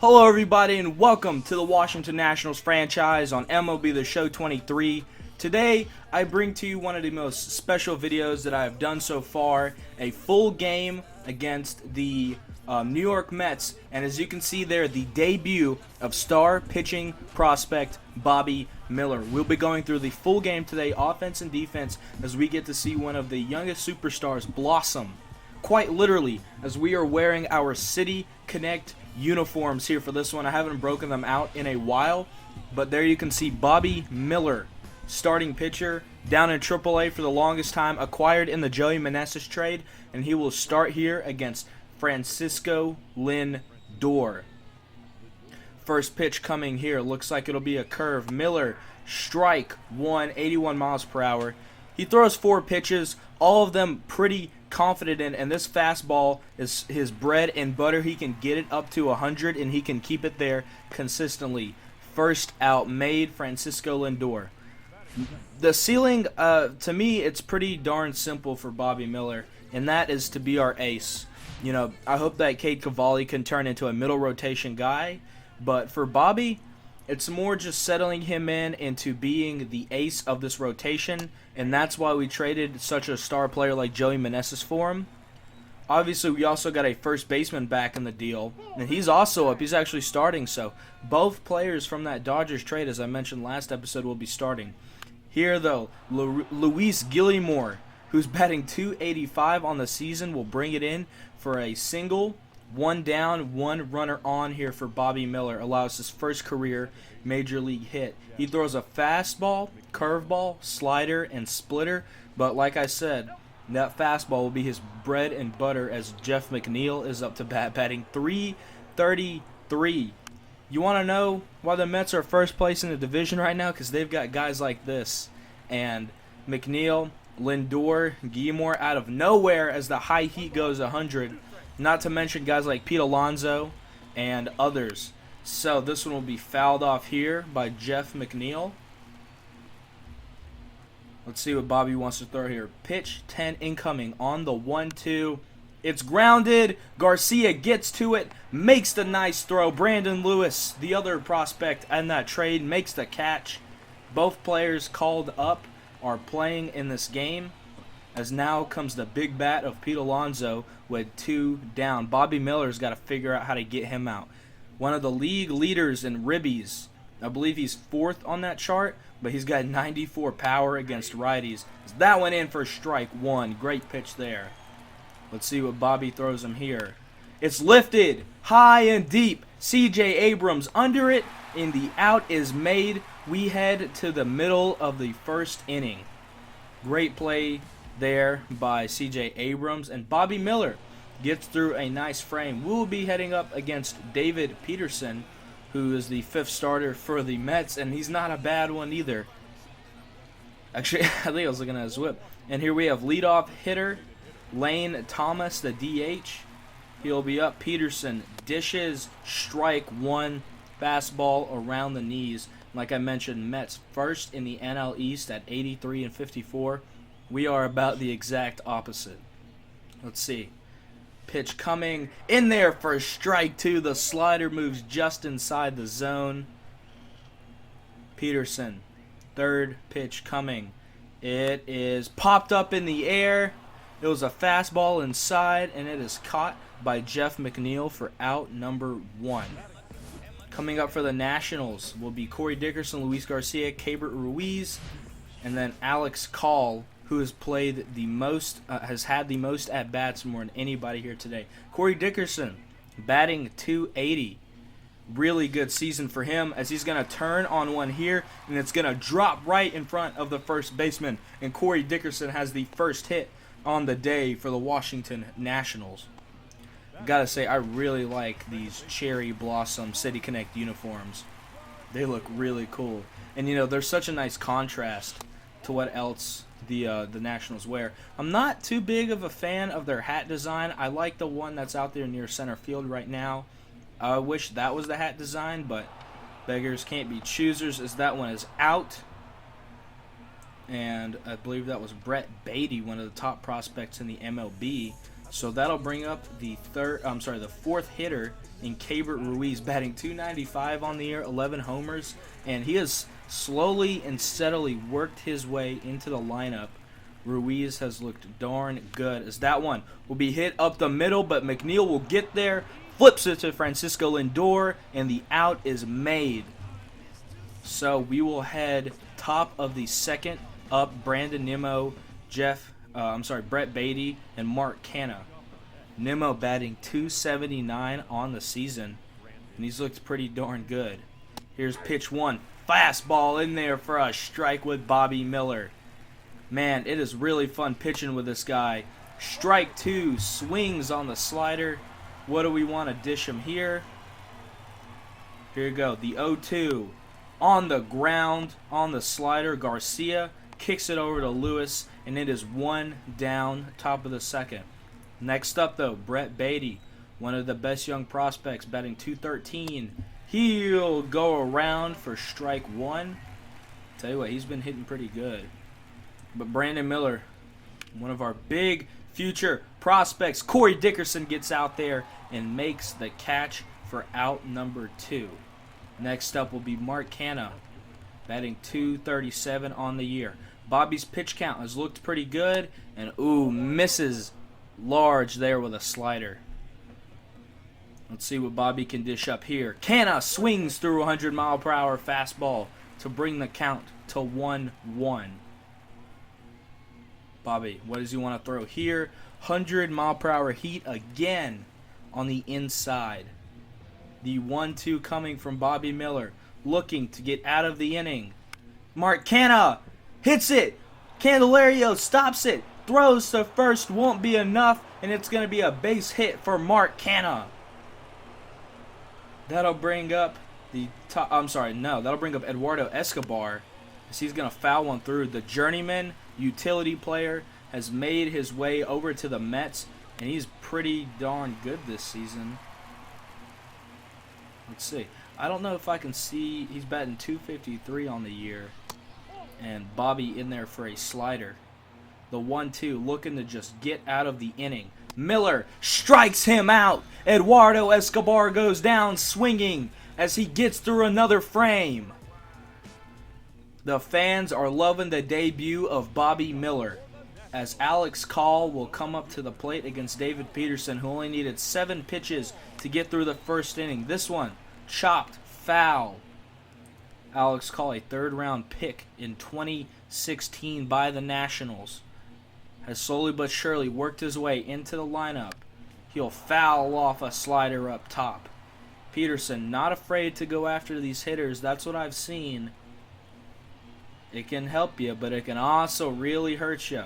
Hello everybody and welcome to the Washington Nationals franchise on MLB The Show 23. Today I bring to you one of the most special videos that I have done so far, a full game against the New York Mets, and as you can see there, the debut of star pitching prospect Bobby Miller. We'll be going through the full game today, offense and defense, as we get to see one of the youngest superstars blossom, quite literally, as we are wearing our City Connect uniforms here for this one. I haven't broken them out in a while, but there you can see Bobby Miller, starting pitcher, down in AAA for the longest time, acquired in the Joey Meneses trade, and he will start here against Francisco Lindor. First pitch coming here, looks like it'll be a curve. Miller, strike one, 81 miles per hour. He throws 4 pitches, all of them pretty confident in, and this fastball is his bread and butter. He can get it up to 100 and he can keep it there consistently. First out made, Francisco Lindor. The ceiling, to me, it's pretty darn simple for Bobby Miller, and that is to be our ace. You know, I hope that Cade Cavalli can turn into a middle rotation guy, but for Bobby, it's more just settling him into being the ace of this rotation, and that's why we traded such a star player like Joey Meneses for him. Obviously, we also got a first baseman back in the deal, and he's also up. He's actually starting, so both players from that Dodgers trade, as I mentioned last episode, will be starting. Here, though, Luis Guillermo, who's batting .285 on the season, will bring it in for a single. 1 down, 1 runner on here for Bobby Miller. Allows his first career major league hit. He throws a fastball, curveball, slider, and splitter. But like I said, that fastball will be his bread and butter as Jeff McNeil is up to bat, batting .333. You want to know why the Mets are first place in the division right now? Because they've got guys like this. And McNeil, Lindor, Guillermo out of nowhere as the high heat goes 100. Not to mention guys like Pete Alonso and others. So this one will be fouled off here by Jeff McNeil. Let's see what Bobby wants to throw here. Pitch 10 incoming on the 1-2. It's grounded. Garcia gets to it, makes the nice throw. Brandon Lewis, the other prospect in that trade, makes the catch. Both players called up are playing in this game, as now comes the big bat of Pete Alonso with 2 down. Bobby Miller's got to figure out how to get him out. One of the league leaders in ribbies. I believe he's 4th on that chart, but he's got 94 power against righties. That went in for strike 1. Great pitch there. Let's see what Bobby throws him here. It's lifted high and deep. C.J. Abrams under it, and the out is made. We head to the middle of the first inning. Great play there by C.J. Abrams, and Bobby Miller gets through a nice frame. We will be heading up against David Peterson, who is the 5th starter for the Mets, and he's not a bad one either. Actually, I think I was looking at his whip. And here we have leadoff hitter Lane Thomas, the DH. He'll be up. Peterson dishes, strike 1, fastball around the knees. Like I mentioned, Mets first in the NL East at 83 and 54. We are about the exact opposite. Let's see. Pitch coming in there for strike 2. The slider moves just inside the zone. Peterson, 3rd pitch coming. It is popped up in the air. It was a fastball inside, and it is caught by Jeff McNeil for out number 1. Coming up for the Nationals will be Corey Dickerson, Luis Garcia, Keibert Ruiz, and then Alex Call, who has played the most, has had the most at-bats more than anybody here today. Corey Dickerson, batting .280. Really good season for him, as he's going to turn on one here, and it's going to drop right in front of the first baseman. And Corey Dickerson has the first hit on the day for the Washington Nationals. Gotta say, I really like these Cherry Blossom City Connect uniforms. They look really cool. And, you know, there's such a nice contrast to what else the Nationals wear. I'm not too big of a fan of their hat design. I like the one that's out there near center field right now. I wish that was the hat design, but beggars can't be choosers, as that one is out. And I believe that was Brett Beatty, one of the top prospects in the MLB. So that'll bring up the fourth hitter in Cabert Ruiz, batting .295 on the year, 11 homers, and he has slowly and steadily worked his way into the lineup. Ruiz has looked darn good, as that one will be hit up the middle, but McNeil will get there, flips it to Francisco Lindor, and the out is made. So we will head top of the second up Brandon Nimmo, Brett Beatty, and Mark Canha. Nimmo batting .279 on the season, and he's looked pretty darn good. Here's pitch one. Fastball in there for a strike with Bobby Miller. Man, it is really fun pitching with this guy. Strike two, swings on the slider. What do we want to dish him here? Here you go, the 0-2. On the ground, on the slider, Garcia kicks it over to Lewis, and it is one down, top of the second. Next up, though, Brett Beatty, one of the best young prospects, batting .213. He'll go around for strike one. Tell you what, he's been hitting pretty good. But Brandon Miller, one of our big future prospects, Corey Dickerson gets out there and makes the catch for out number 2. Next up will be Mark Canha, batting .237 on the year. Bobby's pitch count has looked pretty good, and misses large there with a slider. Let's see what Bobby can dish up here. Canha swings through 100-mile-per-hour fastball to bring the count to 1-1. Bobby, what does he want to throw here? 100-mile-per-hour heat again on the inside. The 1-2 coming from Bobby Miller, looking to get out of the inning. Mark Canha hits it. Candelario stops it. Throws to first, won't be enough, and it's going to be a base hit for Mark Canha. That'll bring up that'll bring up Eduardo Escobar, as he's going to foul one through. The journeyman utility player has made his way over to the Mets, and he's pretty darn good this season. Let's see. I don't know if I can see. He's batting .253 on the year, and Bobby in there for a slider. The 1-2 looking to just get out of the inning. Miller strikes him out. Eduardo Escobar goes down swinging as he gets through another frame. The fans are loving the debut of Bobby Miller, as Alex Call will come up to the plate against David Peterson, who only needed 7 pitches to get through the first inning. This one chopped foul. Alex Call, a third-round pick in 2016 by the Nationals, has slowly but surely worked his way into the lineup. He'll foul off a slider up top. Peterson not afraid to go after these hitters. That's what I've seen. It can help you, but it can also really hurt you.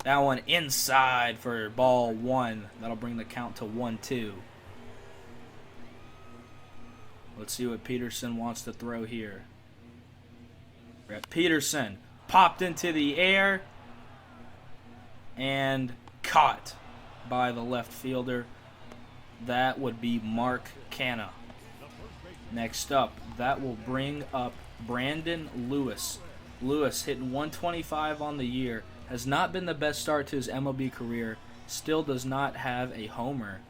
That one inside for ball 1. That'll bring the count to 1-2. Let's see what Peterson wants to throw here. Brett Peterson popped into the air and caught by the left fielder. That would be Mark Canha. Next up, that will bring up Brandon Lewis. Lewis hitting .125 on the year. Has not been the best start to his MLB career. Still does not have a homer.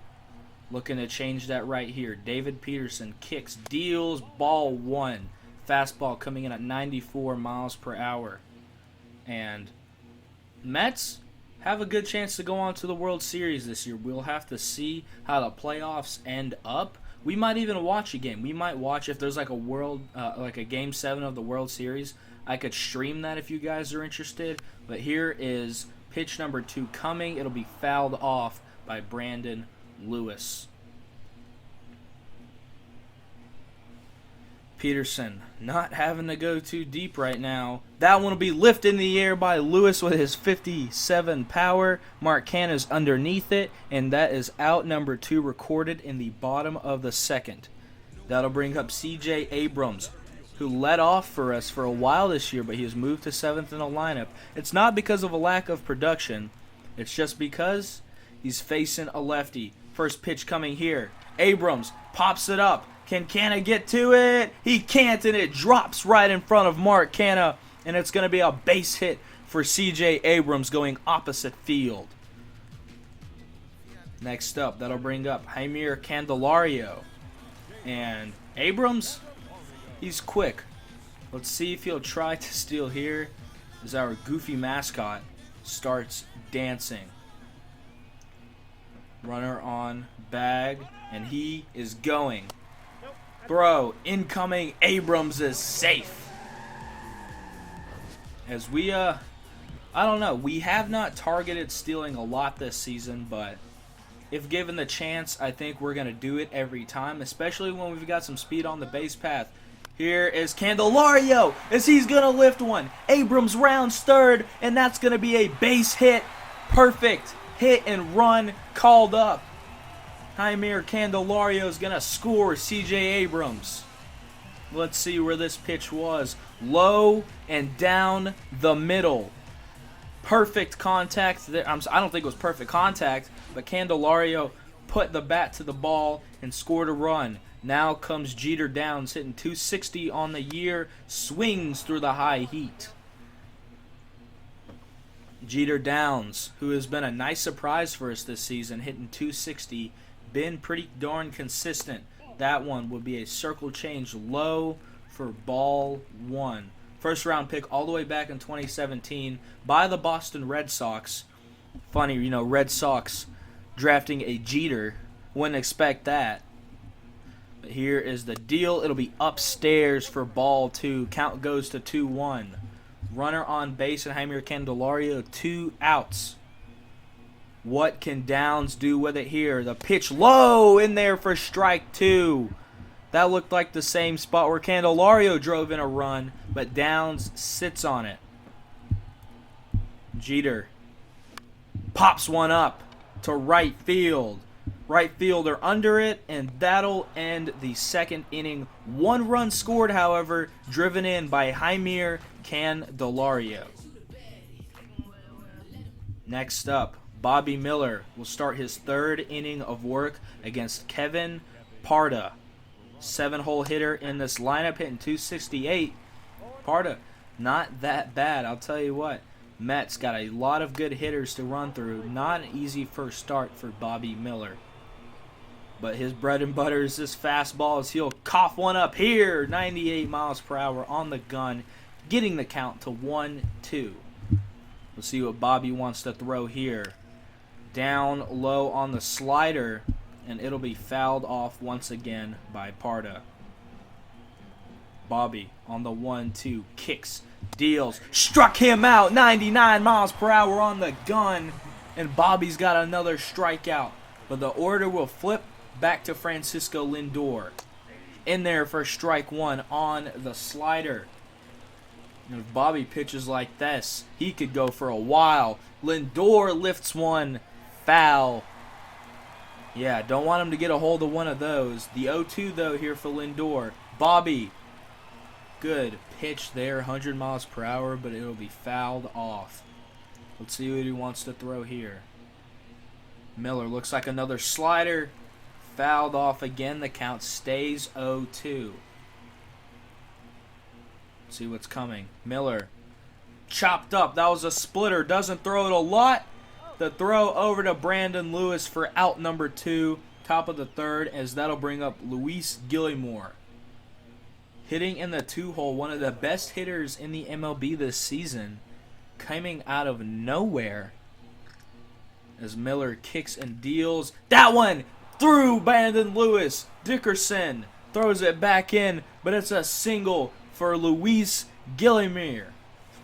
Looking to change that right here. David Peterson kicks, deals, ball 1. Fastball coming in at 94 miles per hour. And Mets have a good chance to go on to the World Series this year. We'll have to see how the playoffs end up. We might even watch a game. We might watch, if there's like a Game 7 of the World Series, I could stream that if you guys are interested. But here is pitch number 2 coming. It'll be fouled off by Brandon Lewis. Peterson not having to go too deep right now. That one will be lifted in the air by Lewis with his 57 power. Mark Canha's underneath it, and that is out number 2 recorded in the bottom of the second. That'll bring up C.J. Abrams, who led off for us for a while this year, but he has moved to 7th in the lineup. It's not because of a lack of production. It's just because he's facing a lefty. First pitch coming here. Abrams pops it up. Can Canha get to it? He can't, and it drops right in front of Mark Canha, and it's going to be a base hit for C.J. Abrams going opposite field. Next up, that'll bring up Jaime Candelario. And Abrams, he's quick. Let's see if he'll try to steal here as our goofy mascot starts dancing. Runner on bag, and he is going. Throw incoming. Abrams is safe. As we, I don't know. We have not targeted stealing a lot this season, but if given the chance, I think we're going to do it every time, especially when we've got some speed on the base path. Here is Candelario as he's going to lift one. Abrams rounds third, and that's going to be a base hit. Perfect hit and run called up. Jaime Candelario is going to score CJ Abrams. Let's see where this pitch was. Low and down the middle. Perfect contact there. I don't think it was perfect contact, but Candelario put the bat to the ball and scored a run. Now comes Jeter Downs, hitting 260 on the year, swings through the high heat. Jeter Downs, who has been a nice surprise for us this season, hitting 260, been pretty darn consistent. That one would be a circle change low for ball one. First round pick all the way back in 2017 by the Boston Red Sox. Funny, you know, Red Sox drafting a Jeter. Wouldn't expect that. But here is the deal. It'll be upstairs for ball two. Count goes to 2-1. Runner on base and Jaime Candelario, 2 outs. What can Downs do with it here? The pitch low in there for strike 2. That looked like the same spot where Candelario drove in a run, but Downs sits on it. Jeter pops one up to right field. Right fielder under it, and that'll end the second inning. 1 run scored, however, driven in by Jaime Candelario. Next up, Bobby Miller will start his 3rd inning of work against Kevin Parda. 7-hole hitter in this lineup, hitting 268. Parda, not that bad, I'll tell you what. Mets got a lot of good hitters to run through. Not an easy first start for Bobby Miller. But his bread and butter is this fastball as he'll cough one up here. 98 miles per hour on the gun, getting the count to 1-2. We'll see what Bobby wants to throw here. Down low on the slider, and it'll be fouled off once again by Parda. Bobby on the 1-2, kicks, deals, struck him out. 99 miles per hour on the gun, and Bobby's got another strikeout. But the order will flip back to Francisco Lindor. In there for strike 1 on the slider. And if Bobby pitches like this, he could go for a while. Lindor lifts one, foul. Yeah, don't want him to get a hold of one of those. The 0-2 though here for Lindor. Bobby, good pitch there, 100 miles per hour, but it'll be fouled off. Let's see what he wants to throw here. Miller looks like another slider. Fouled off again. The count stays 0-2. See what's coming. Miller chopped up. That was a splitter. Doesn't throw it a lot. The throw over to Brandon Lewis for out number 2. Top of the 3rd, as that'll bring up Luis Gillimore. Hitting in the 2-hole. One of the best hitters in the MLB this season. Coming out of nowhere. As Miller kicks and deals. That one through Brandon Lewis. Dickerson throws it back in, but it's a single for Luis Gillimore.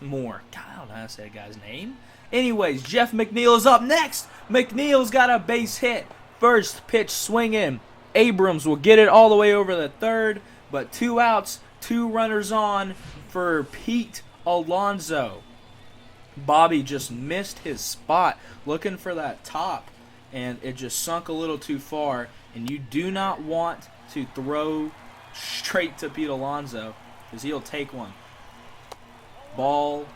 God, I don't know how to say that guy's name. Anyways, Jeff McNeil is up next. McNeil's got a base hit. First pitch swinging. Abrams will get it all the way over the 3rd, but 2 outs, 2 runners on for Pete Alonso. Bobby just missed his spot looking for that top, and it just sunk a little too far, and you do not want to throw straight to Pete Alonso because he'll take one. Ball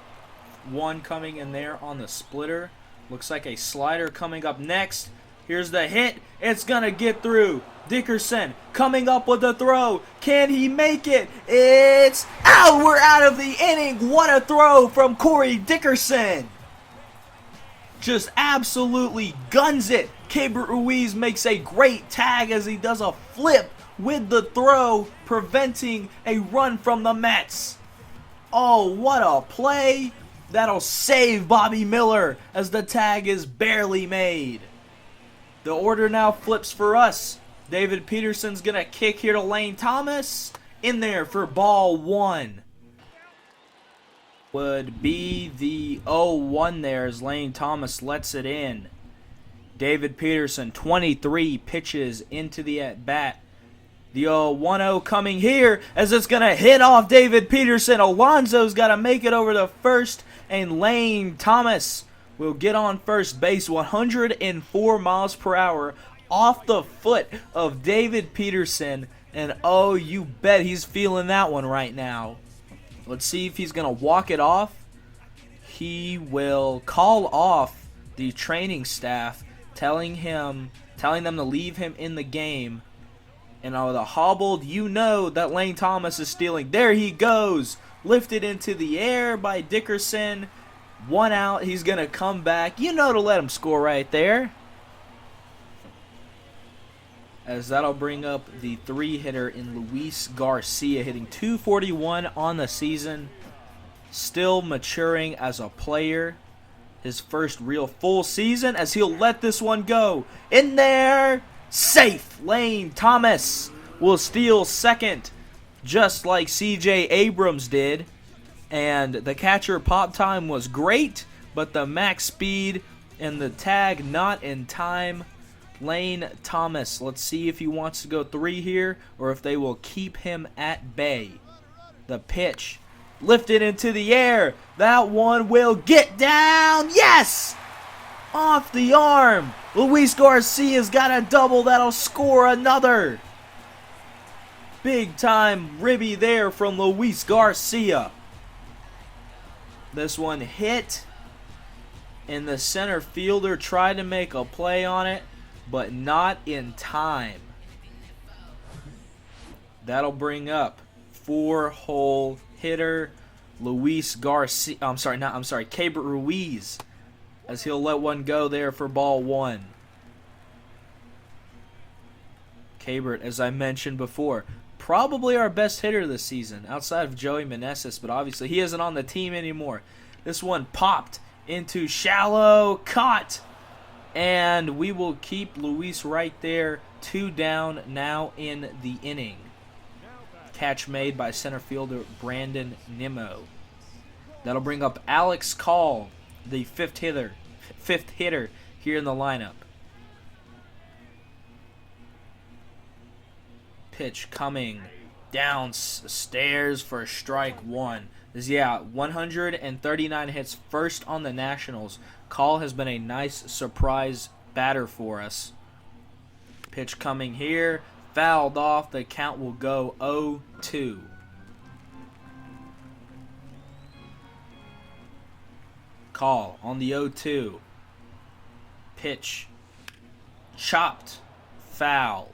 1 coming in there on the splitter. Looks like a slider coming up next. Here's the hit. It's going to get through. Dickerson coming up with the throw. Can he make it? It's out. We're out of the inning. What a throw from Corey Dickerson. just absolutely guns it. Keibert Ruiz makes a great tag as he does a flip with the throw, preventing a run from the Mets. Oh, what a play. That'll save Bobby Miller as the tag is barely made. The order now flips for us. David Peterson's going to kick here to Lane Thomas. In there for ball 1. Would be the 0-1 there as Lane Thomas lets it in. David Peterson, 23 pitches into the at-bat. The 1-0 coming here as it's going to hit off David Peterson. Alonso's got to make it over to first, and Lane Thomas will get on first base. 104 miles per hour off the foot of David Peterson. And oh, you bet he's feeling that one right now. Let's see if he's going to walk it off. He will call off the training staff, telling them to leave him in the game. And the hobbled, you know that Lane Thomas is stealing. There he goes. Lifted into the air by Dickerson. 1 out. He's going to come back. You know to let him score right there. As that'll bring up the 3-hitter in Luis Garcia, hitting .241 on the season. Still maturing as a player. His first real full season as he'll let this one go. In there. Safe. Lane Thomas will steal second, just like C.J. Abrams did. And the catcher pop time was great, but the max speed and the tag not in time. Lane Thomas, let's see if he wants to go 3 here or if they will keep him at bay. The pitch lifted into the air. That one will get down. Yes! Off the arm. Luis Garcia's got a double that'll score another. Big time ribby there from Luis Garcia. This one hit, and the center fielder tried to make a play on it, but not in time. That'll bring up 4-hole hitter Luis Garcia. Keibert Ruiz, as he'll let one go there for ball 1. Keibert, as I mentioned before, probably our best hitter this season, outside of Joey Meneses, but obviously he isn't on the team anymore. This one popped into shallow, caught, and we will keep Luis right there. 2 down now in the inning. Catch made by center fielder Brandon Nimmo. That'll bring up Alex Call, the fifth hitter here in the lineup. Pitch coming downstairs for strike 1. 139 hits, first on the Nationals. Call has been a nice surprise batter for us. Pitch coming here, fouled off. The count will go 0-2. Call on the 0-2. Pitch chopped, foul.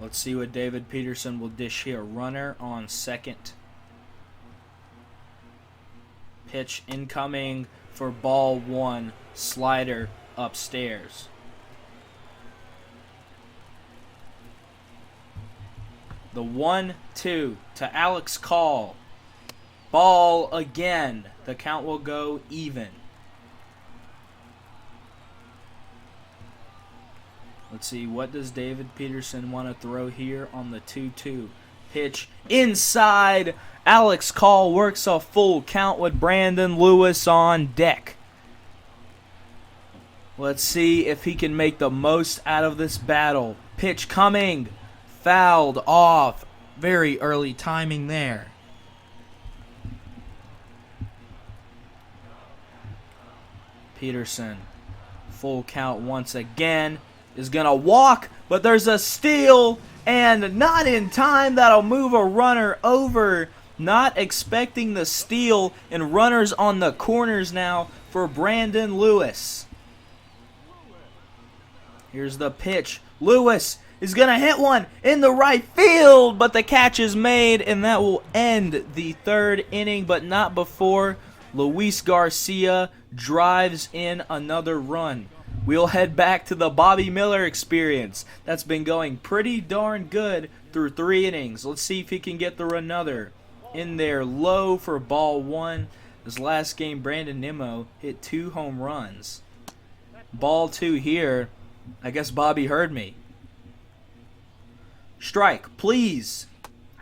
Let's see what David Peterson will dish here. Runner on second. Pitch incoming for ball 1. Slider upstairs. The 1-2 to Alex Call. Ball again. The count will go even. Let's see, what does David Peterson want to throw here on the 2-2? Pitch inside. Alex Call works a full count with Brandon Lewis on deck. Let's see if he can make the most out of this battle. Pitch coming. Fouled off. Very early timing there. Peterson, full count once again. Is going to walk, but there's a steal, and not in time. That'll move a runner over. Not expecting the steal, and runners on the corners now for Brandon Lewis. Here's the pitch. Lewis He's going to hit one in the right field, but the catch is made, and that will end the 3rd inning, but not before Luis Garcia drives in another run. We'll head back to the Bobby Miller experience. That's been going pretty darn good through 3 innings. Let's see if he can get through another. In there low for ball 1. This last game, Brandon Nimmo hit 2 home runs. Ball 2 here. I guess Bobby heard me. Strike, please.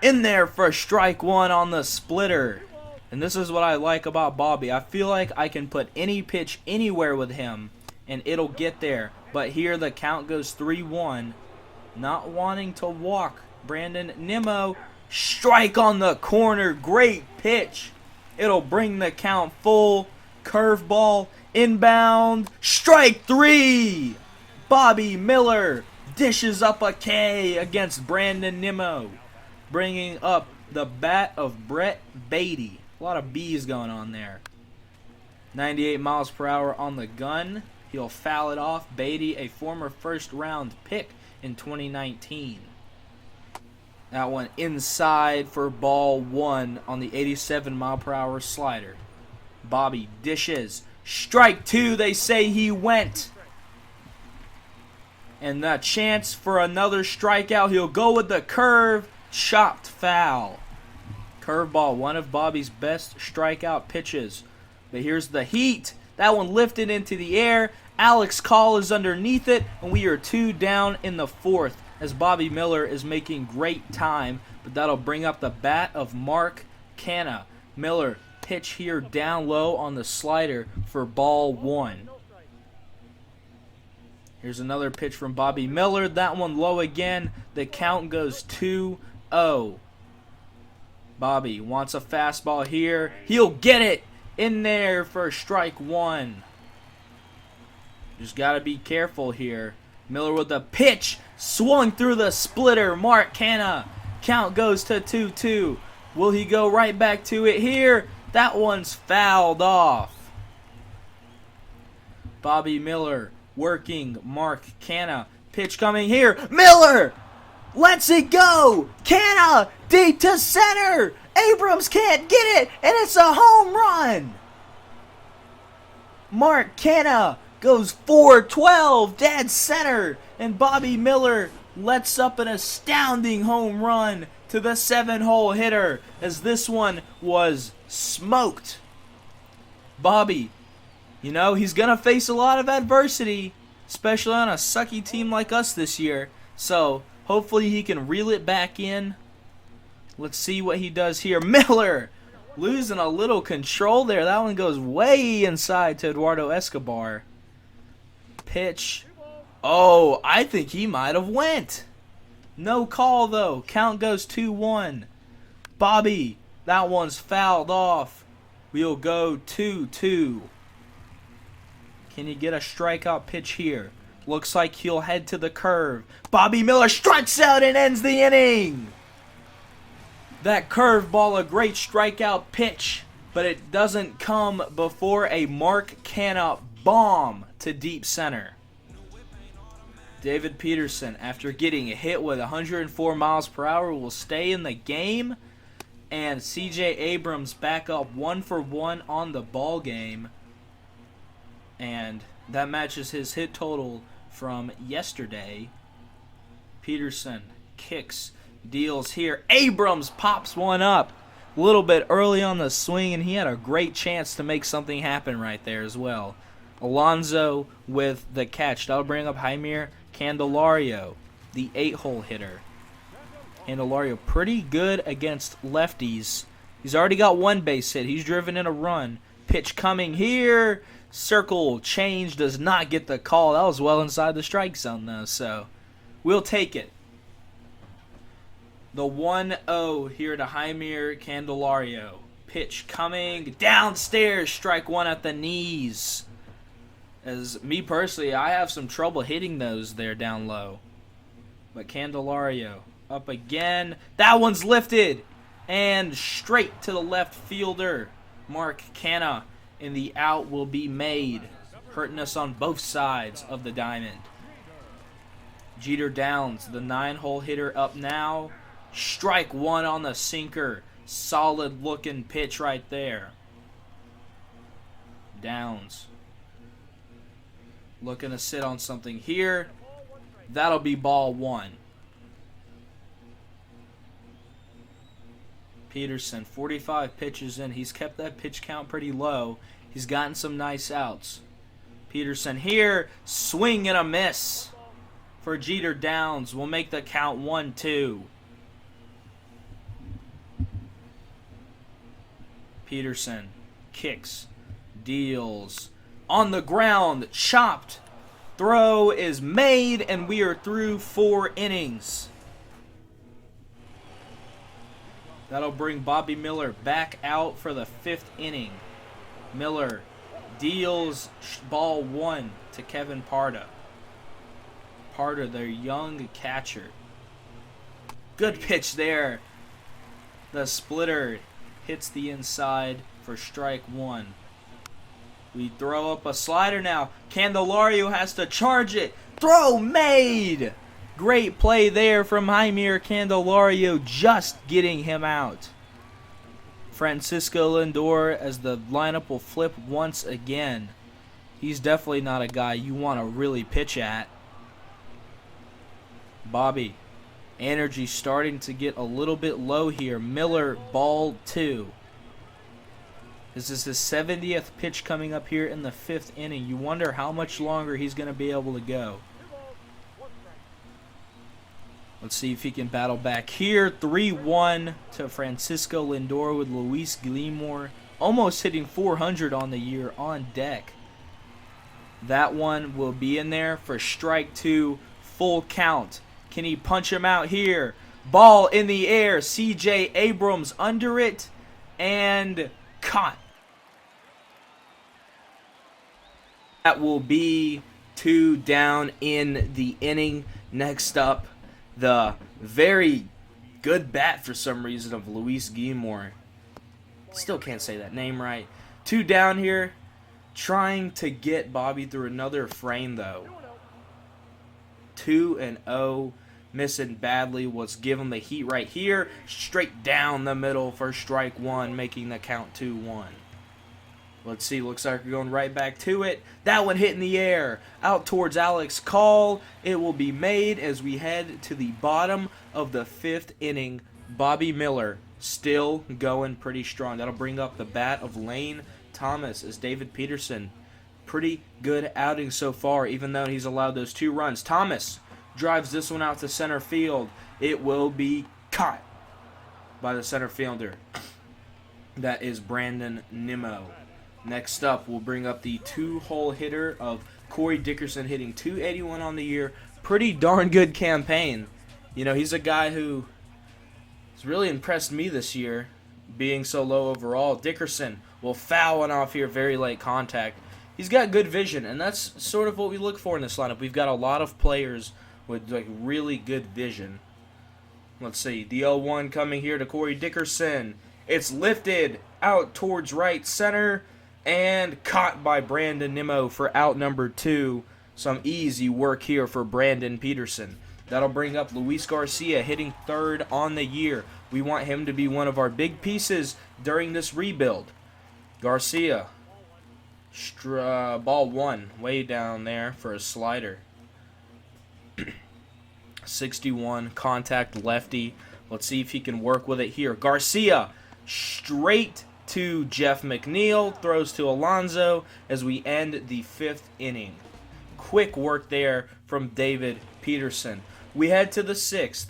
In there for strike 1 on the splitter. And this is what I like about Bobby. I feel like I can put any pitch anywhere with him, and it'll get there. But here the count goes 3-1. Not wanting to walk. Brandon Nimmo. Strike on the corner. Great pitch. It'll bring the count full. Curveball. Inbound. Strike 3. Bobby Miller dishes up a K against Brandon Nimmo. Bringing up the bat of Brett Beatty. A lot of B's going on there. 98 miles per hour on the gun. He'll foul it off. Beatty, a former first-round pick in 2019. That one inside for ball 1 on the 87 mile per hour slider. Bobby dishes. Strike 2, they say he went. And the chance for another strikeout. He'll go with the curve. Chopped foul. Curveball, one of Bobby's best strikeout pitches. But here's the heat. That one lifted into the air. Alex Call is underneath it, and we are 2 down in the 4th as Bobby Miller is making great time. But that'll bring up the bat of Mark Canha. Miller pitch here down low on the slider for ball 1. Here's another pitch from Bobby Miller. That one low again. The count goes 2-0. Bobby wants a fastball here. He'll get it in there for strike 1. Just got to be careful here. Miller with the pitch. Swung through the splitter. Mark Canha. Count goes to 2-2. Will he go right back to it here? That one's fouled off. Bobby Miller working Mark Canha. Pitch coming here. Miller lets it go. Canha deep to center. Abrams can't get it, and it's a home run. Mark Canha goes 4-12 dead center, and Bobby Miller lets up an astounding home run to the 7-hole hitter as this one was smoked. Bobby, you know, he's going to face a lot of adversity, especially on a sucky team like us this year. So hopefully he can reel it back in. Let's see what he does here. Miller losing a little control there. That one goes way inside to Eduardo Escobar. Pitch. Oh, I think he might have went. No call, though. Count goes 2-1. Bobby, that one's fouled off. We'll go 2-2. Can he get a strikeout pitch here? Looks like he'll head to the curve. Bobby Miller strikes out and ends the inning. That curveball, a great strikeout pitch, but it doesn't come before a Mark Canha bomb to deep center. David Peterson, after getting hit with 104 miles per hour, will stay in the game. And CJ Abrams back up 1-for-1 on the ball game. And that matches his hit total from yesterday. Peterson kicks, deals here. Abrams pops one up a little bit early on the swing, and he had a great chance to make something happen right there as well. Alonso with the catch. That'll bring up Jaime Candelario, the 8-hole hitter. Candelario pretty good against lefties. He's already got 1 base hit. He's driven in a run. Pitch coming here. Circle change, does not get the call. That was well inside the strike zone, though, so we'll take it. The 1-0 here to Jaime Candelario. Pitch coming downstairs. Strike 1 at the knees. As me personally, I have some trouble hitting those there down low. But Candelario up again. That one's lifted. And straight to the left fielder. Mark Canha. And the out will be made. Hurting us on both sides of the diamond. Jeter Downs, the 9-hole hitter, up now. Strike one on the sinker. Solid looking pitch right there. Downs looking to sit on something here. That'll be ball one. Peterson, 45 pitches in. He's kept that pitch count pretty low. He's gotten some nice outs. Peterson here, swing and a miss for Jeter Downs. Will make the count 1-2. Peterson kicks, deals, on the ground, chopped. Throw is made, and we are through 4 innings. That'll bring Bobby Miller back out for the 5th inning. Miller deals ball 1 to Kevin Parda. Parda, their young catcher. Good pitch there. The splitter hits the inside for strike 1. We throw up a slider now. Candelario has to charge it. Throw made! Great play there from Jaime Candelario, just getting him out. Francisco Lindor, as the lineup will flip once again. He's definitely not a guy you want to really pitch at. Bobby, energy starting to get a little bit low here. Miller, ball 2. This is his 70th pitch coming up here in the 5th inning. You wonder how much longer he's going to be able to go. Let's see if he can battle back here. 3-1 to Francisco Lindor with Luis Guillermo. Almost hitting 400 on the year on deck. That one will be in there for strike 2. Full count. Can he punch him out here? Ball in the air. CJ Abrams under it. And caught. That will be 2 down in the inning. Next up, the very good bat for some reason of Luis Guillermo. Still can't say that name right. 2 down here. Trying to get Bobby through another frame though. 2-0. Missing badly. Was given the heat right here. Straight down the middle for strike 1. Making the count 2-1. Let's see, looks like we're going right back to it. That one hit in the air. Out towards Alex Call. It will be made as we head to the bottom of the 5th inning. Bobby Miller still going pretty strong. That'll bring up the bat of Lane Thomas as David Peterson. Pretty good outing so far, even though he's allowed those 2 runs. Thomas drives this one out to center field. It will be caught by the center fielder. That is Brandon Nimmo. Next up, we'll bring up the 2-hole hitter of Corey Dickerson, hitting .281 on the year. Pretty darn good campaign. You know, he's a guy who has really impressed me this year, being so low overall. Dickerson will foul one off here, very late contact. He's got good vision, and that's sort of what we look for in this lineup. We've got a lot of players with like really good vision. Let's see, the 0-1 coming here to Corey Dickerson. It's lifted out towards right center. And caught by Brandon Nimmo for out number 2. Some easy work here for Brandon Peterson. That'll bring up Luis Garcia, hitting 3rd on the year. We want him to be one of our big pieces during this rebuild. Garcia, ball 1, way down there for a slider. 61, contact lefty. Let's see if he can work with it here. Garcia, straight to Jeff McNeil, throws to Alonso as we end the 5th inning. Quick work there from David Peterson. We head to the 6th,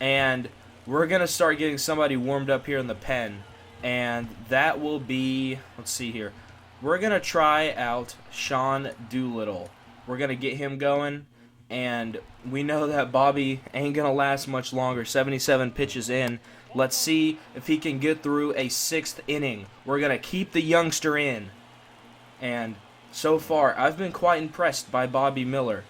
and we're going to start getting somebody warmed up here in the pen, and that will be, let's see here, we're going to try out Sean Doolittle. We're going to get him going, and we know that Bobby ain't going to last much longer, 77 pitches in. Let's see if he can get through a 6th inning. We're going to keep the youngster in. And so far, I've been quite impressed by Bobby Miller.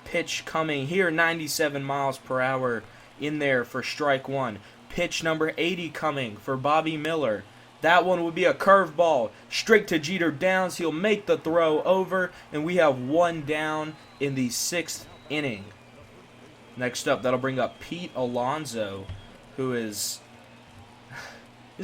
Pitch coming here, 97 miles per hour in there for strike 1. Pitch number 80 coming for Bobby Miller. That one would be a curveball straight to Jeter Downs. He'll make the throw over, and we have 1 down in the 6th inning. Next up, that'll bring up Pete Alonso, who is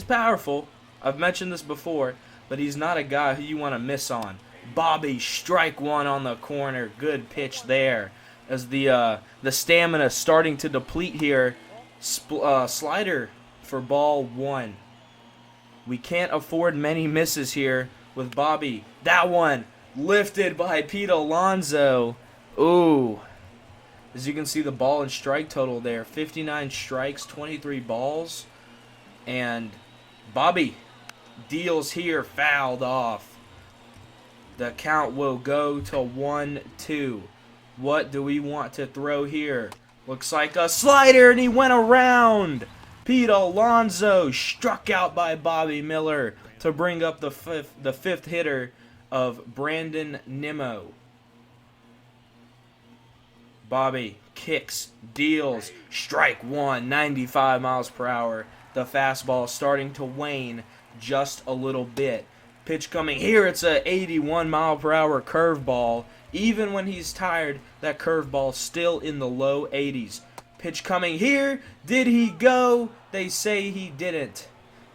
powerful. I've mentioned this before, but he's not a guy who you want to miss on. Bobby, strike one on the corner. Good pitch there. As the stamina starting to deplete here. Slider for ball one. We can't afford many misses here with Bobby. That one lifted by Pete Alonso. Ooh. As you can see, the ball and strike total there. 59 strikes, 23 balls. And Bobby deals here, fouled off. The count will go to 1-2. What do we want to throw here? Looks like a slider, and he went around. Pete Alonso struck out by Bobby Miller to bring up the fifth hitter of Brandon Nimmo. Bobby kicks, deals, strike one, 95 miles per hour. The fastball starting to wane just a little bit. Pitch coming here, it's a 81 mile per hour curveball. Even when he's tired, that curveball still in the low 80s. Pitch coming here, did he go? They say he didn't.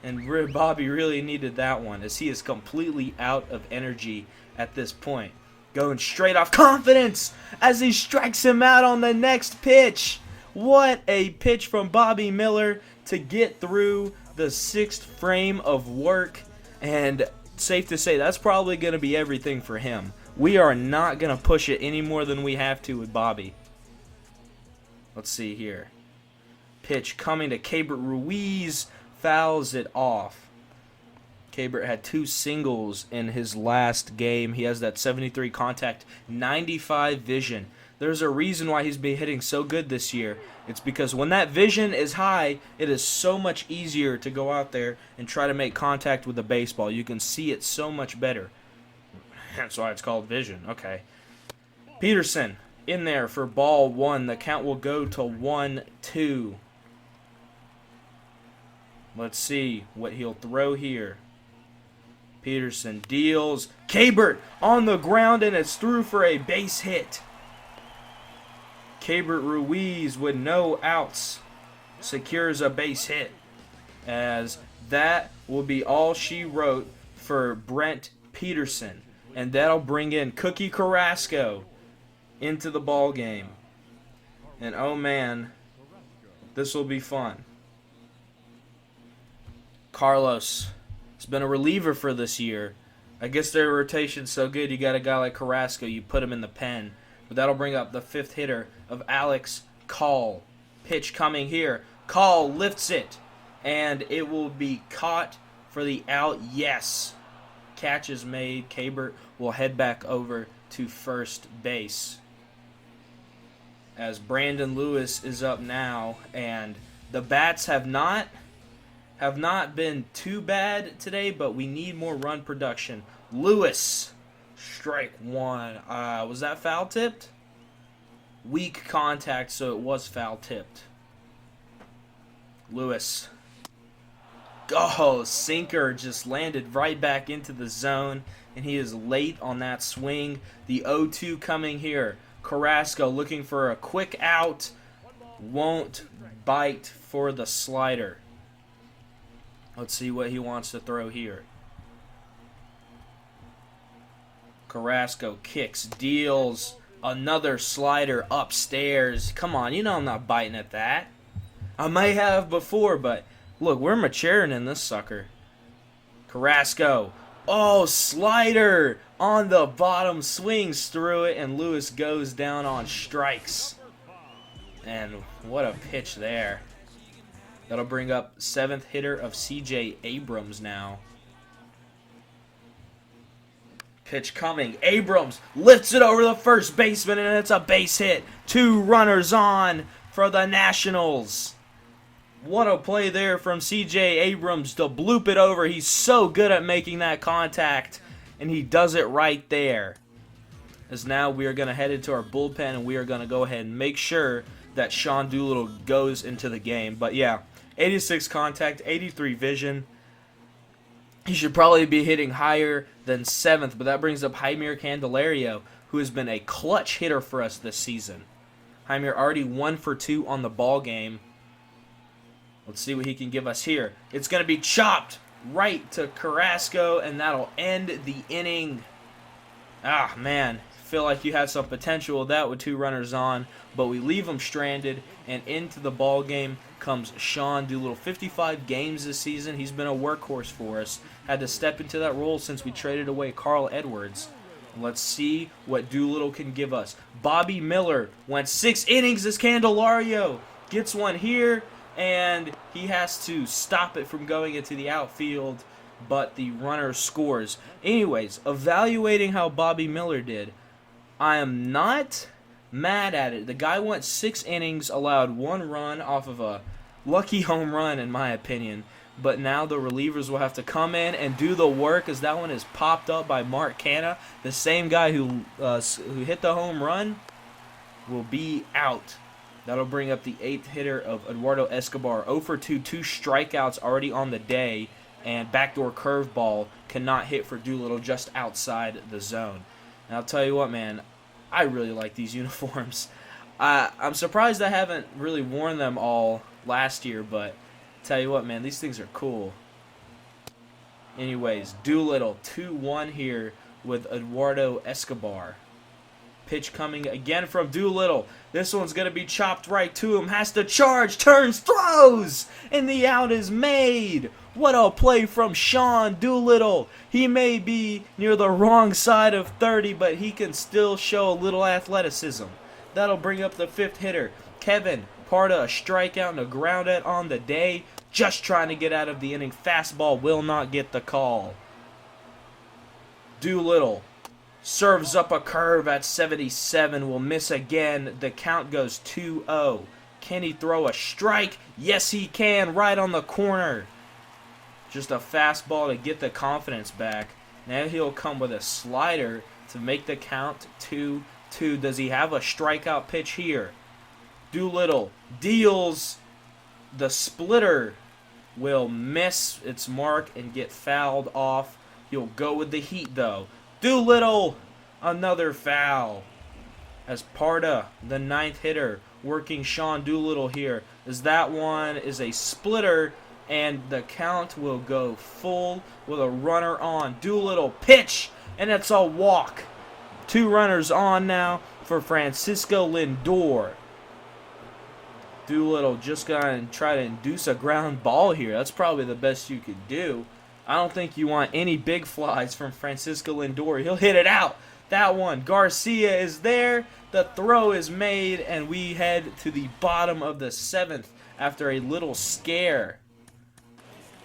And Bobby really needed that one, as he is completely out of energy at this point. Going straight off, confidence as he strikes him out on the next pitch. What a pitch from Bobby Miller to get through the sixth frame of work. And safe to say, that's probably going to be everything for him. We are not going to push it any more than we have to with Bobby. Let's see here. Pitch coming to Keibert Ruiz. Fouls it off. Keibert had 2 singles in his last game. He has that 73 contact, 95 vision. There's a reason why he's been hitting so good this year. It's because when that vision is high, it is so much easier to go out there and try to make contact with the baseball. You can see it so much better. That's why it's called vision. Okay. Peterson in there for ball one. The count will go to 1-2. Let's see what he'll throw here. Peterson deals. Keibert on the ground, and it's through for a base hit. Keibert Ruiz with no outs secures a base hit, as that will be all she wrote for Brent Peterson. And that'll bring in Cookie Carrasco into the ball game. And oh man, this will be fun. Carlos has been a reliever for this year. I guess their rotation's so good, you got a guy like Carrasco, you put him in the pen. But that'll bring up the fifth hitter of Alex Call. Pitch coming here. Call lifts it, and it will be caught for the out. Yes. Catch is made. Keibert will head back over to first base. As Brandon Lewis is up now, and the bats have not been too bad today, but we need more run production. Lewis, strike one. Was that foul tipped? Weak contact, so it was foul tipped. Lewis. Oh, sinker just landed right back into the zone, and he is late on that swing. The 0-2 coming here. Carrasco looking for a quick out. Won't bite for the slider. Let's see what he wants to throw here. Carrasco kicks, deals, another slider upstairs. Come on, you know I'm not biting at that. I may have before, but look, we're maturing in this sucker. Carrasco. Oh, slider on the bottom, swings through it, and Lewis goes down on strikes. And what a pitch there. That'll bring up seventh hitter of C.J. Abrams now. Pitch coming. Abrams lifts it over the first baseman, and it's a base hit. 2 runners on for the Nationals. What a play there from C.J. Abrams to bloop it over. He's so good at making that contact, and he does it right there. As now we are going to head into our bullpen, and we are going to go ahead and make sure that Sean Doolittle goes into the game. But yeah, 86 contact, 83 vision. He should probably be hitting higher than 7th, but that brings up Jaime Candelario, who has been a clutch hitter for us this season. Jaime already 1 for 2 on the ball game. Let's see what he can give us here. It's going to be chopped right to Carrasco, and that'll end the inning. Ah, man. Feel like you had some potential with that with 2 runners on, but we leave them stranded, and into the ball game comes Sean Doolittle. 55 games this season. He's been a workhorse for us. Had to step into that role since we traded away Carl Edwards. Let's see what Doolittle can give us. Bobby Miller went 6 innings. This Candelario gets one here, and he has to stop it from going into the outfield, but the runner scores. Anyways, evaluating how Bobby Miller did, I am not mad at it. The guy went 6 innings, allowed 1 run off of a lucky home run, in my opinion. But now the relievers will have to come in and do the work, as that one is popped up by Mark Canha. The same guy who hit the home run will be out. That'll bring up the 8th hitter of Eduardo Escobar. 0 for 2, 2 strikeouts already on the day, and backdoor curveball cannot hit for Doolittle, just outside the zone. And I'll tell you what, man, I really like these uniforms. I'm surprised I haven't really worn them all last year, but tell you what, man, these things are cool. Anyways, Doolittle 2-1 here with Eduardo Escobar. Pitch coming again from Doolittle. This one's going to be chopped right to him. Has to charge, turns, throws, and the out is made. What a play from Sean Doolittle. He may be near the wrong side of 30, but he can still show a little athleticism. That'll bring up the 5th hitter, Kevin Parda, a strikeout and a groundout on the day. Just trying to get out of the inning. Fastball will not get the call. Doolittle serves up a curve at 77. Will miss again. The count goes 2-0. Can he throw a strike? Yes, he can. Right on the corner. Just a fastball to get the confidence back. Now he'll come with a slider to make the count 2-2. Does he have a strikeout pitch here? Doolittle deals. The splitter will miss its mark and get fouled off. He'll go with the heat, though. Doolittle, another foul. As Parda, the 9th hitter, working Sean Doolittle here. As that one is a splitter, and the count will go full with a runner on. Doolittle, pitch, and it's a walk. 2 runners on now for Francisco Lindor. Doolittle just going to try to induce a ground ball here. That's probably the best you could do. I don't think you want any big flies from Francisco Lindor. He'll hit it out. That one. Garcia is there. The throw is made, and we head to the bottom of the 7th after a little scare.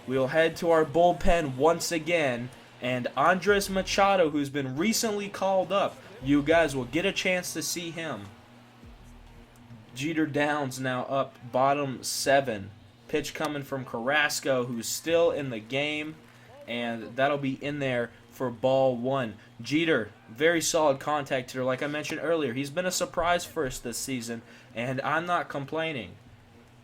We'll head to our bullpen once again, and Andres Machado, who's been recently called up, you guys will get a chance to see him. Jeter Downs now up bottom 7. Pitch coming from Carrasco, who's still in the game, and that'll be in there for ball 1. Jeter, very solid contact hitter. Like I mentioned earlier, he's been a surprise for us this season, and I'm not complaining.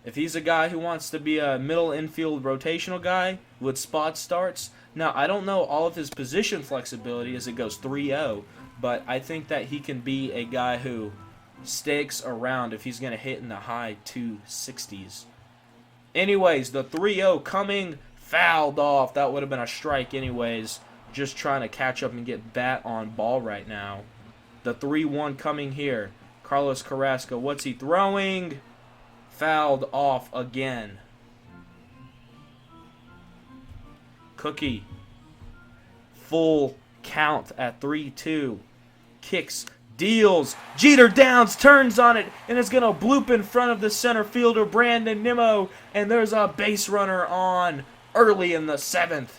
If he's a guy who wants to be a middle infield rotational guy with spot starts, now I don't know all of his position flexibility as it goes 3-0, but I think that he can be a guy who sticks around if he's going to hit in the high 260s. Anyways, the 3-0 coming, fouled off. That would have been a strike anyways. Just trying to catch up and get bat on ball right now. The 3-1 coming here. Carlos Carrasco, what's he throwing? Fouled off again. Cookie. Full count at 3-2. Kicks. Deals. Jeter Downs turns on it, and it's going to bloop in front of the center fielder, Brandon Nimmo, and there's a base runner on early in the 7th.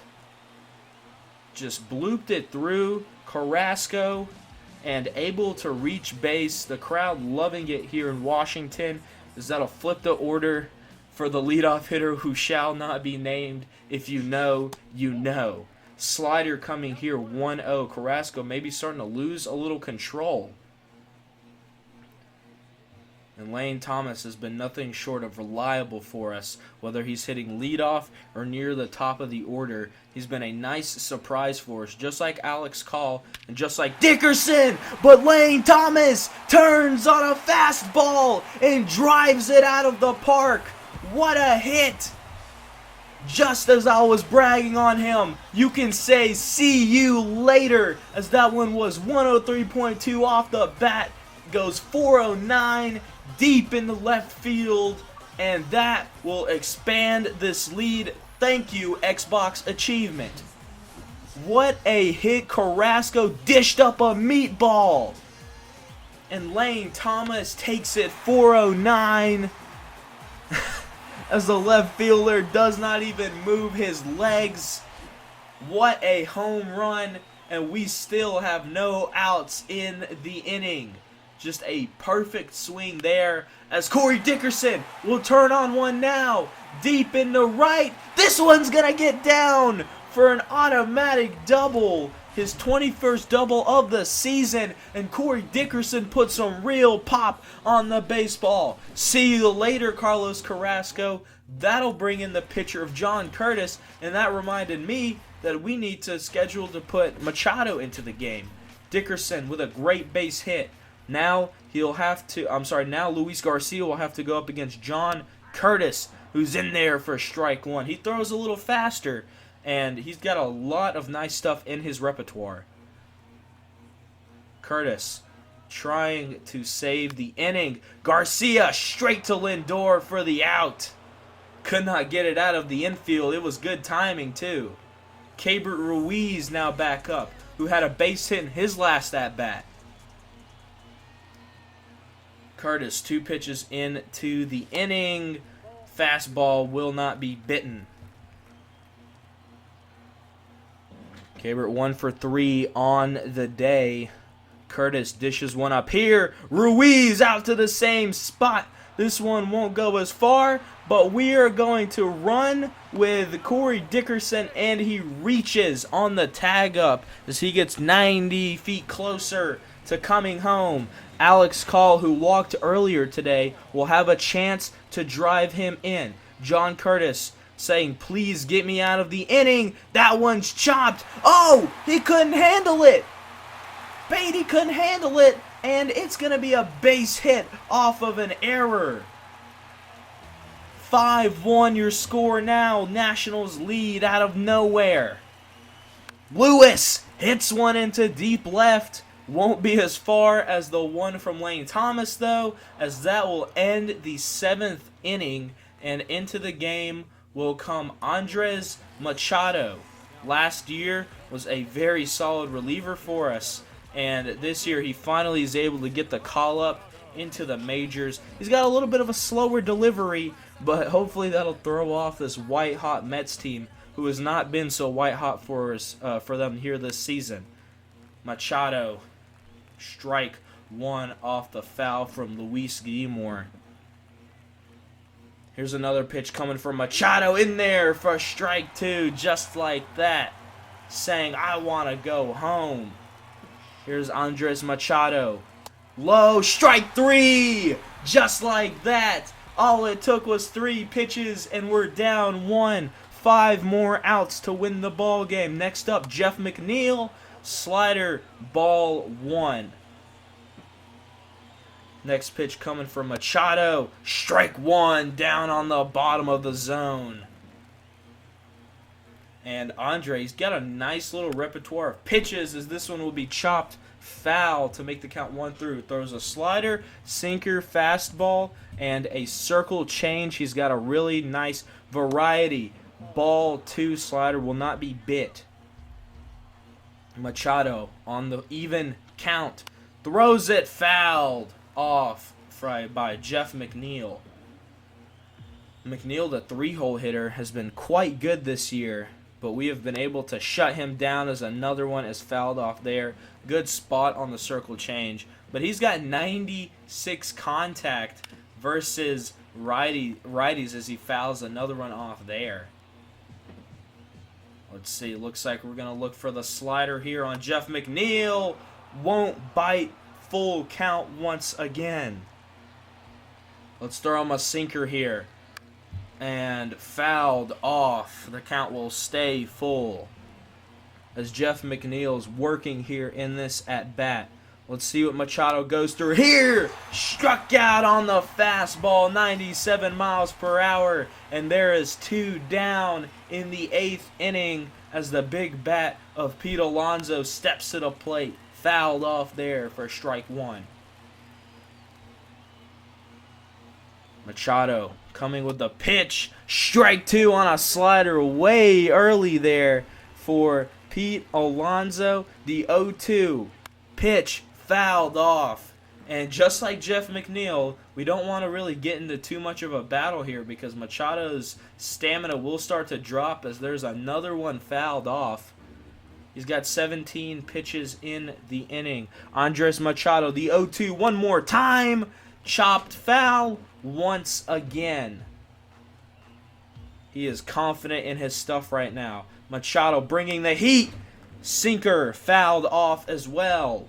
Just blooped it through Carrasco and able to reach base. The crowd loving it here in Washington, as that'll flip the order for the leadoff hitter who shall not be named. If you know, you know. Slider coming here, 1-0. Carrasco maybe starting to lose a little control. And Lane Thomas has been nothing short of reliable for us, whether he's hitting leadoff or near the top of the order. He's been a nice surprise for us, just like Alex Call and just like Dickerson. But Lane Thomas turns on a fastball and drives it out of the park. What a hit! Just as I was bragging on him, you can say see you later, as that one was 103.2 off the bat, goes 409 deep in the left field, and that will expand this lead. Thank you, Xbox Achievement. What a hit. Carrasco dished up a meatball, and Lane Thomas takes it 409 as the left fielder does not even move his legs. What a home run, and we still have no outs in the inning. Just a perfect swing there as Corey Dickerson will turn on one now. Deep in the right. This one's going to get down for an automatic double. His 21st double of the season. And Corey Dickerson put some real pop on the baseball. See you later, Carlos Carrasco. That'll bring in the pitcher of John Curtis. And that reminded me that we need to schedule to put Machado into the game. Dickerson with a great base hit. Now now Luis Garcia will have to go up against John Curtis, who's in there for strike one. He throws a little faster, and he's got a lot of nice stuff in his repertoire. Curtis trying to save the inning. Garcia straight to Lindor for the out. Could not get it out of the infield. It was good timing, too. Keibert Ruiz now back up, who had a base hit in his last at-bat. Curtis, 2 pitches into the inning. Fastball will not be bitten. Keibert 1 for 3 on the day. Curtis dishes one up here. Ruiz out to the same spot. This one won't go as far, but we are going to run with Corey Dickerson, and he reaches on the tag up as he gets 90 feet closer to coming home. Alex Call, who walked earlier today, will have a chance to drive him in. John Curtis saying, please get me out of the inning. That one's chopped. Oh, he couldn't handle it. Beatty couldn't handle it, and it's going to be a base hit off of an error. 5-1 your score now. Nationals lead out of nowhere. Lewis hits one into deep left. Won't be as far as the one from Lane Thomas, though, as that will end the 7th inning, and into the game will come Andres Machado. Last year was a very solid reliever for us, and this year he finally is able to get the call up into the majors. He's got a little bit of a slower delivery, but hopefully that'll throw off this white-hot Mets team, who has not been so white-hot for us for them here this season. Machado, strike one off the foul from Luis Guillemore. Here's another pitch coming from Machado in there for strike two, just like that, saying, I want to go home. Here's Andres Machado. Low, strike three, just like that. All it took was 3 pitches, and we're down 1. 5 more outs to win the ball game. Next up, Jeff McNeil. Slider, ball 1. Next pitch coming from Machado. Strike 1 down on the bottom of the zone. And Andre's got a nice little repertoire of pitches, as this one will be chopped foul to make the count 1-3. Throws a slider, sinker, fastball, and a circle change. He's got a really nice variety. Ball 2, slider will not be bit. Machado on the even count. Throws it fouled off by Jeff McNeil. McNeil, the 3-hole hitter, has been quite good this year, but we have been able to shut him down as another one is fouled off there. Good spot on the circle change. But he's got 96 contact versus righties as he fouls another one off there. Let's see, looks like we're going to look for the slider here on Jeff McNeil. Won't bite, full count once again. Let's throw him a sinker here. And fouled off. The count will stay full as Jeff McNeil's working here in this at-bat. Let's see what Machado goes through here. Struck out on the fastball, 97 miles per hour. And there is 2 down in the 8th inning as the big bat of Pete Alonso steps to the plate. Fouled off there for strike 1. Machado coming with the pitch. Strike 2 on a slider way early there for Pete Alonso. The 0-2 pitch fouled off. And just like Jeff McNeil, we don't want to really get into too much of a battle here because Machado's stamina will start to drop as there's another one fouled off. He's got 17 pitches in the inning. Andres Machado, the 0-2, one more time. Chopped foul once again. He is confident in his stuff right now. Machado bringing the heat. Sinker fouled off as well.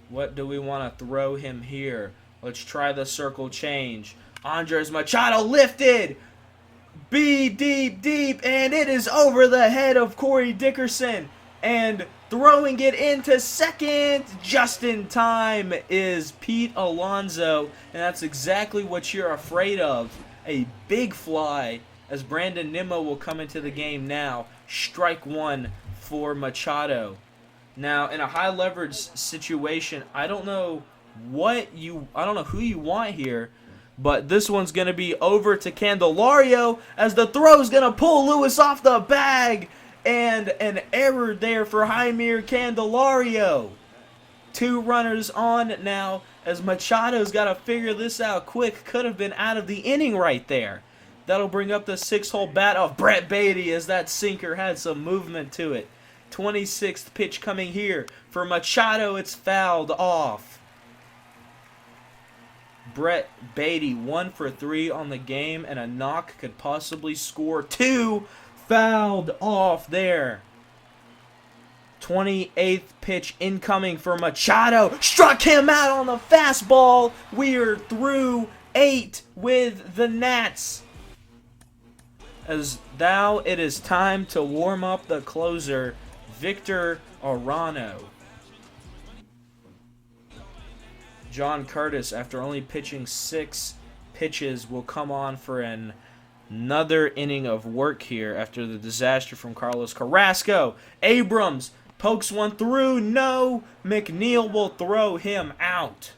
What do we want to throw him here? Let's try the circle change. Andres Machado lifted. Be deep, deep, and it is over the head of Corey Dickerson. And throwing it into second just in time is Pete Alonso. And that's exactly what you're afraid of. A big fly as Brandon Nimmo will come into the game now. Strike 1 for Machado. Now, in a high leverage situation, I don't know who you want here, but this one's going to be over to Candelario as the throw's going to pull Lewis off the bag, and an error there for Jaime Candelario. 2 runners on now as Machado's got to figure this out quick. Could have been out of the inning right there. That'll bring up the 6-hole bat of Brett Beatty as that sinker had some movement to it. 26th pitch coming here for Machado. It's fouled off. Brett Beatty 1 for 3 on the game, and a knock could possibly score 2. Fouled off there. 28th pitch incoming for Machado. Struck him out on the fastball. We're through 8 with the Nats. As now it is time to warm up the closer, Victor Arano. John Curtis, after only pitching 6 pitches, will come on for another inning of work here after the disaster from Carlos Carrasco. Abrams pokes one through. No. McNeil will throw him out.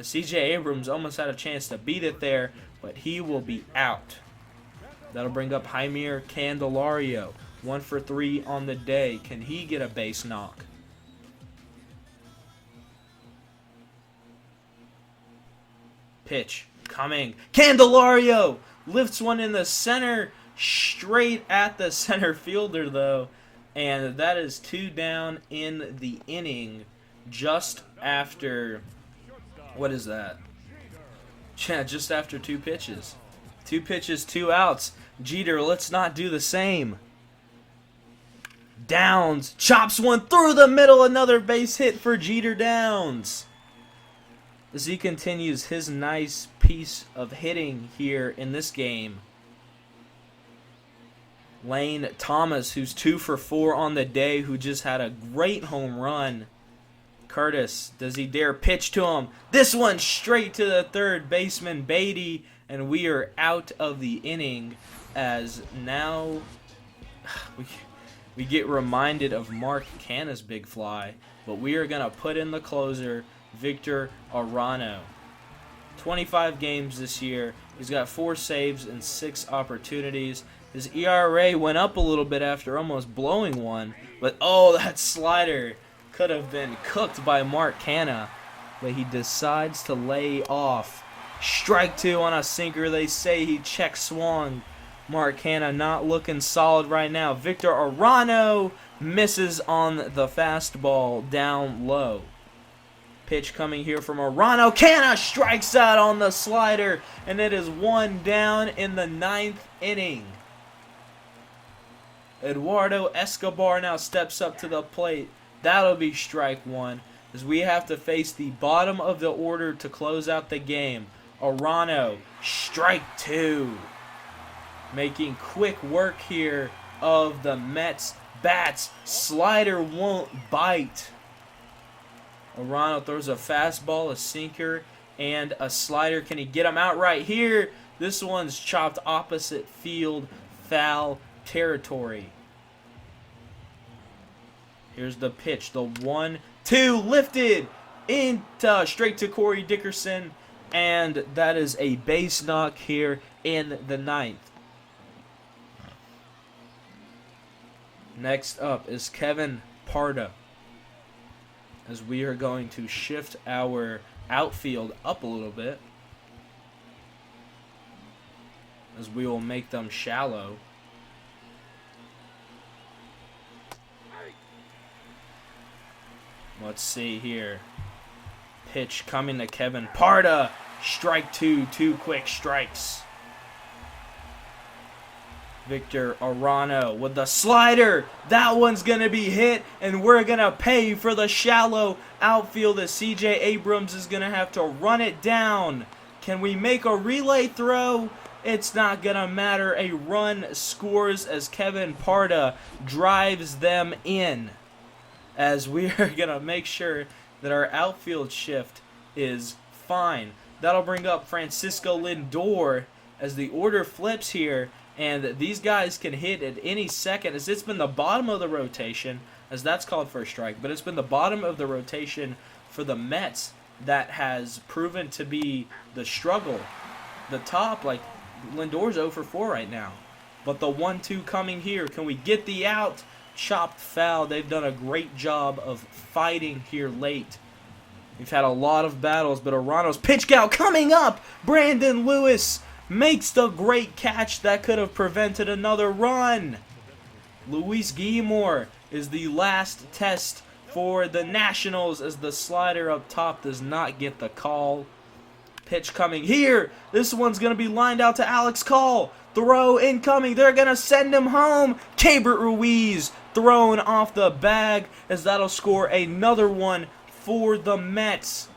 C.J. Abrams almost had a chance to beat it there, but he will be out. That'll bring up Jaime Candelario. 1 for 3 on the day. Can he get a base knock? Pitch coming. Candelario lifts one in the center, straight at the center fielder though. And that is 2 down in the inning just after, what is that? Yeah, just after 2 pitches. 2 pitches, 2 outs. Jeter, let's not do the same. Downs chops one through the middle. Another base hit for Jeter Downs. As he continues his nice piece of hitting here in this game. Lane Thomas, who's 2 for 4 on the day, who just had a great home run. Curtis, does he dare pitch to him? This one straight to the third baseman, Beatty, and we are out of the inning as now we get reminded of Mark Canha's big fly, but we are going to put in the closer, Victor Arano. 25 games this year. He's got 4 saves and 6 opportunities. His ERA went up a little bit after almost blowing one, but oh, that slider could have been cooked by Mark Canha, but he decides to lay off. Strike 2 on a sinker. They say he check swung. Mark Canha not looking solid right now. Victor Arano misses on the fastball down low. Pitch coming here from Arano. Canha strikes out on the slider, and it is 1 down in the 9th inning. Eduardo Escobar now steps up to the plate. That'll be strike 1. as we have to face the bottom of the order to close out the game. Arano, strike 2. Making quick work here of the Mets bats. Slider won't bite. Arano throws a fastball, a sinker, and a slider. Can he get him out right here? This one's chopped opposite field, foul territory. Here's the pitch. The 1-2 lifted into straight to Corey Dickerson. And that is a base knock here in the 9th. Next up is Kevin Parda, as we are going to shift our outfield up a little bit, as we will make them shallow. Let's see here. Pitch coming to Kevin Parda. Strike 2, 2 quick strikes. Victor Arano with the slider. That one's going to be hit, and we're going to pay for the shallow outfield as CJ Abrams is going to have to run it down. Can we make a relay throw? It's not going to matter. A run scores as Kevin Parda drives them in, as we are going to make sure that our outfield shift is fine. That'll bring up Francisco Lindor as the order flips here. And these guys can hit at any second, as it's been the bottom of the rotation, as that's called for a strike. But it's been the bottom of the rotation for the Mets that has proven to be the struggle. The top, like Lindor's 0 for 4 right now. But the 1-2 coming here. Can we get the out? Chopped foul. They've done a great job of fighting here late. We've had a lot of battles, but Arano's pitch count coming up. Brandon Lewis makes the great catch that could have prevented another run. Luis Guillemot is the last test for the Nationals, as the slider up top does not get the call. Pitch coming here. This one's going to be lined out to Alex Call. Throw incoming. They're going to send him home. Keibert Ruiz thrown off the bag, as that'll score another one for the Mets.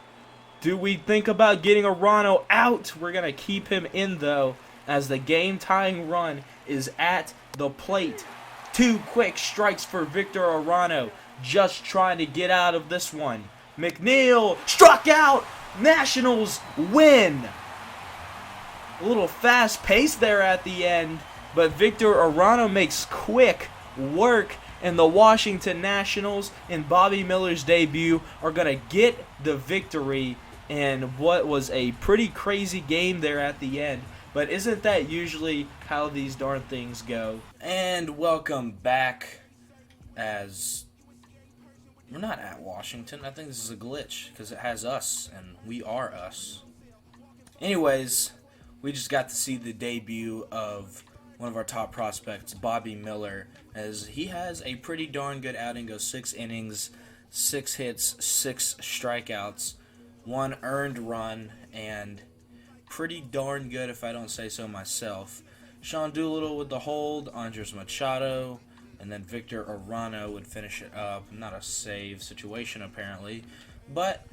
Do we think about getting Arano out? We're going to keep him in, though, as the game-tying run is at the plate. 2 quick strikes for Victor Arano, just trying to get out of this one. McNeil struck out. Nationals win. A little fast pace there at the end, but Victor Arano makes quick work, and the Washington Nationals in Bobby Miller's debut are going to get the victory in what was a pretty crazy game there at the end. But isn't that usually how these darn things go? And welcome back, as we're not at Washington. I think this is a glitch because it has us, and we are us. Anyways, we just got to see the debut of one of our top prospects, Bobby Miller, as he has a pretty darn good outing. Goes 6 innings, 6 hits, 6 strikeouts, 1 earned run, and pretty darn good if I don't say so myself. Sean Doolittle with the hold, Andres Machado, and then Victor Arano would finish it up. Not a save situation apparently, but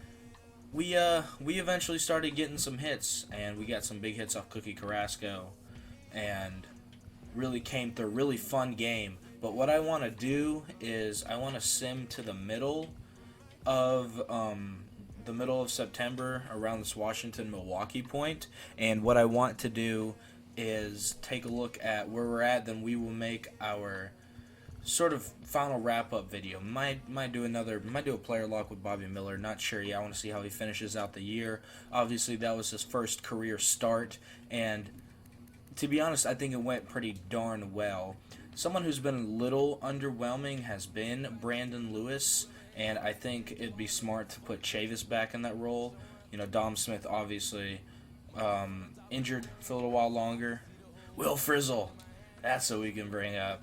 we eventually started getting some hits, and we got some big hits off Cookie Carrasco, and really came through. Really fun game. But what I want to do is I want to sim to the middle of September, around this Washington-Milwaukee point, and what I want to do is take a look at where we're at. Then we will make our sort of final wrap-up video. Might do a player lock with Bobby Miller. Not sure yet. I want to see how he finishes out the year. Obviously, that was his first career start, and to be honest, I think it went pretty darn well. Someone who's been a little underwhelming has been Brandon Lewis, and I think it'd be smart to put Chavis back in that role. You know, Dom Smith obviously injured for a little while longer. Will Frizzle, that's what we can bring up.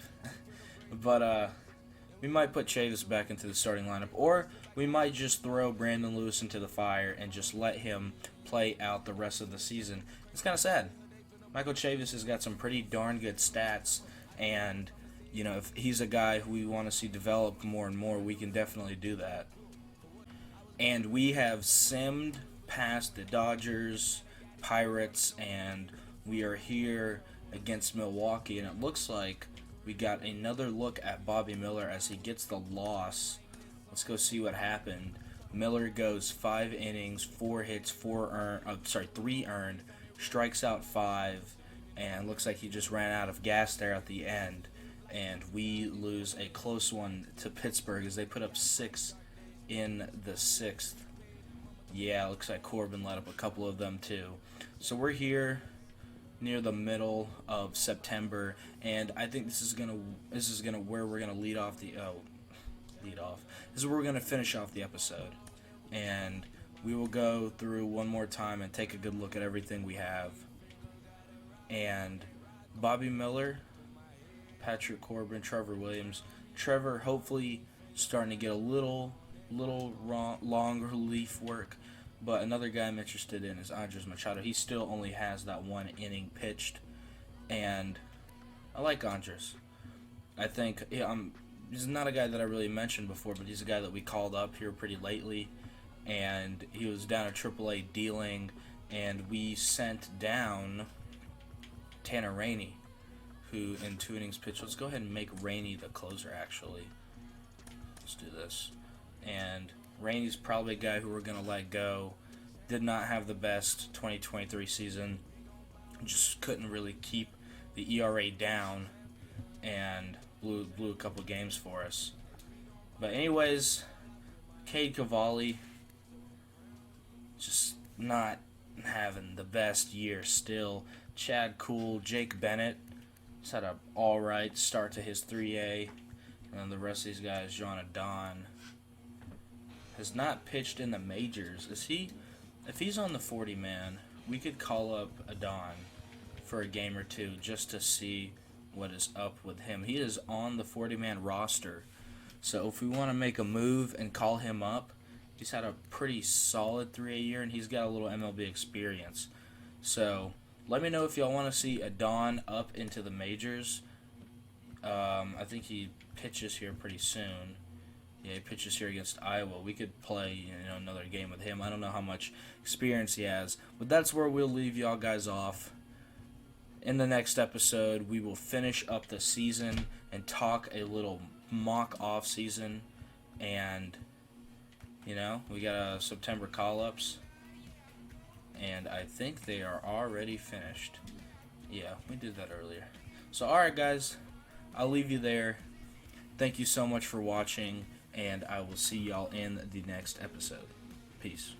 But we might put Chavis back into the starting lineup, or we might just throw Brandon Lewis into the fire and just let him play out the rest of the season. It's kind of sad. Michael Chavis has got some pretty darn good stats, and you know, if he's a guy who we want to see develop more and more, we can definitely do that. And we have simmed past the Dodgers, Pirates, and we are here against Milwaukee. And it looks like we got another look at Bobby Miller as he gets the loss. Let's go see what happened. Miller goes 5 innings, 4 hits, 3 earned, strikes out 5, and looks like he just ran out of gas there at the end. And we lose a close one to Pittsburgh as they put up 6 in the 6th. Yeah, looks like Corbin let up a couple of them too. So we're here near the middle of September, and I think this is gonna where we're gonna lead off. This is where we're gonna finish off the episode, and we will go through one more time and take a good look at everything we have. And Bobby Miller, Patrick Corbin, Trevor Williams. Trevor hopefully starting to get a little long relief work, but another guy I'm interested in is Andres Machado. He still only has that 1 inning pitched, and I like Andres. I think he's not a guy that I really mentioned before, but he's a guy that we called up here pretty lately, and he was down at AAA dealing, and we sent down Tanner Rainey, who in 2 innings pitched. Let's go ahead and make Rainey the closer, actually. Let's do this. And Rainey's probably a guy who we're going to let go. Did not have the best 2023 season. Just couldn't really keep the ERA down, and blew a couple games for us. But anyways, Cade Cavalli just not having the best year still. Chad Kuhl, Jake Bennett just had an alright start to his 3A. And then the rest of these guys, John Adon, has not pitched in the majors. If he's on the 40-man, we could call up Adon for a game or two just to see what is up with him. He is on the 40-man roster. So if we want to make a move and call him up, he's had a pretty solid 3A year, and he's got a little MLB experience. So let me know if y'all want to see Adon up into the majors. I think he pitches here pretty soon. Yeah, he pitches here against Iowa. We could play another game with him. I don't know how much experience he has, but that's where we'll leave y'all guys off. In the next episode, we will finish up the season and talk a little mock off season, and we got a September call-ups, and I think they are already finished. Yeah, we did that earlier. So alright guys, I'll leave you there. Thank you so much for watching, and I will see y'all in the next episode. Peace.